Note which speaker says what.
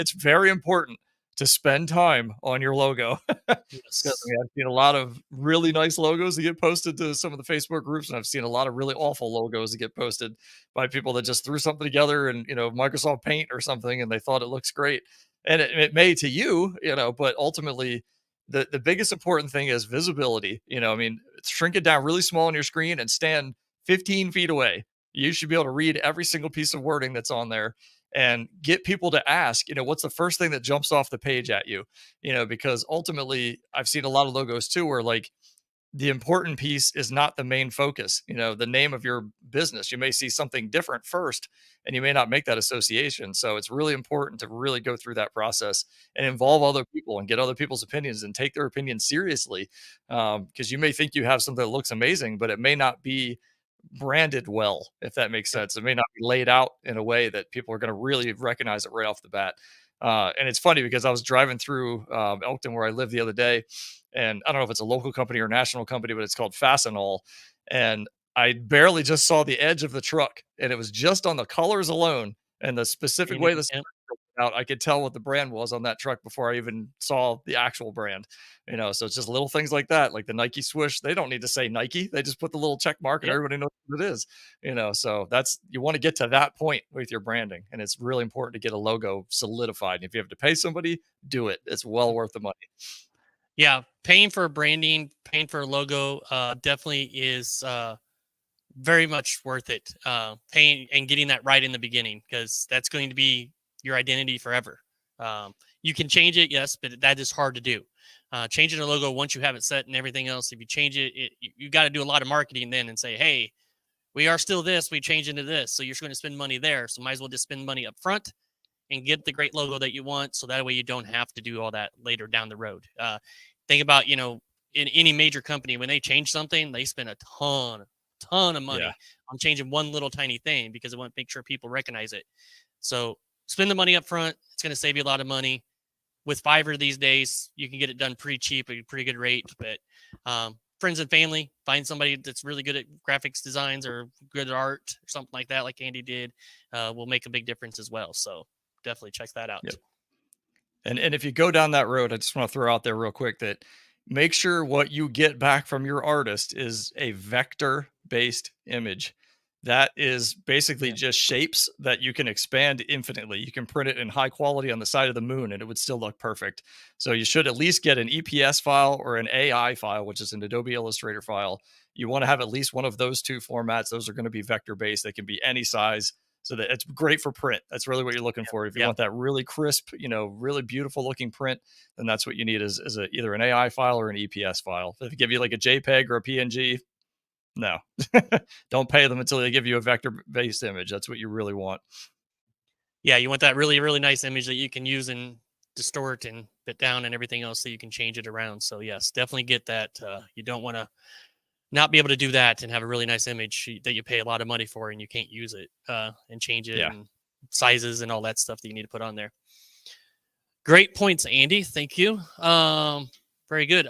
Speaker 1: it's very important to spend time on your logo. 'Cause, I
Speaker 2: Yes.
Speaker 1: mean, I've seen a lot of really nice logos that get posted to some of the Facebook groups, and I've seen a lot of really awful logos that get posted by people that just threw something together in, Microsoft Paint or something, and they thought it looks great. And it may to you, but ultimately the biggest important thing is visibility. I mean, shrink it down really small on your screen and stand 15 feet away. You should be able to read every single piece of wording that's on there and get people to ask, what's the first thing that jumps off the page at you? Because ultimately I've seen a lot of logos too where like the important piece is not the main focus, the name of your business. You may see something different first and you may not make that association. So it's really important to really go through that process and involve other people and get other people's opinions and take their opinions seriously. Because you may think you have something that looks amazing, but it may not be branded well, if that makes
Speaker 2: Yep.
Speaker 1: sense. It may not be laid out in a way that people are going to really recognize it right off the bat. And it's funny because I was driving through Elkton where I live the other day, and I don't know if it's a local company or national company, but it's called Fastenal. And I barely just saw the edge of the truck, and it was just on the colors alone and the specific way
Speaker 2: Painting,
Speaker 1: this
Speaker 2: yep.
Speaker 1: out. I could tell what the brand was on that truck before I even saw the actual brand. So it's just little things like that, like the Nike swoosh. They don't need to say Nike. They just put the little check mark and
Speaker 2: Yep.
Speaker 1: everybody knows what it is. So that's you want to get to that point with your branding. And it's really important to get a logo solidified. And if you have to pay somebody, do it. It's well worth the money.
Speaker 2: Yeah. Paying for branding, paying for a logo definitely is very much worth it. Paying and getting that right in the beginning, because that's going to be your identity forever. You can change it, yes, but that is hard to do. Changing a logo once you have it set and everything else, if you change it, you got to do a lot of marketing then and say, hey, we are still this, we change into this. So you're going to spend money there. So might as well just spend money up front and get the great logo that you want. So that way you don't have to do all that later down the road. Think about, in any major company, when they change something, they spend a ton of
Speaker 1: Yeah.
Speaker 2: money on changing one little tiny thing because they want to make sure people recognize it. So spend the money up front. It's going to save you a lot of money. With Fiverr these days, you can get it done pretty cheap at a pretty good rate. But friends and family, find somebody that's really good at graphics designs or good at art or something like that, like Andy did, will make a big difference as well. So definitely check that out.
Speaker 1: Yep. And if you go down that road, I just want to throw out there real quick that make sure what you get back from your artist is a vector based image. That is basically
Speaker 2: Yeah.
Speaker 1: just shapes that you can expand infinitely. You can print it in high quality on the side of the moon and it would still look perfect. So you should at least get an EPS file or an AI file, which is an Adobe Illustrator file. You want to have at least one of those two formats. Those are going to be vector based. They can be any size, so that it's great for print. That's really what you're looking for. If you
Speaker 2: Yeah.
Speaker 1: want that really crisp, really beautiful looking print, then that's what you need is either an AI file or an EPS file. If they give you like a JPEG or a PNG, no, don't pay them until they give you a vector based image. That's what you really want.
Speaker 2: Yeah. You want that really, really nice image that you can use and distort and bit down and everything else so you can change it around. So yes, definitely get that. You don't want to not be able to do that and have a really nice image that you pay a lot of money for and you can't use it and change it
Speaker 1: Yeah.
Speaker 2: and sizes and all that stuff that you need to put on there. Great points, Andy. Thank you. Very good.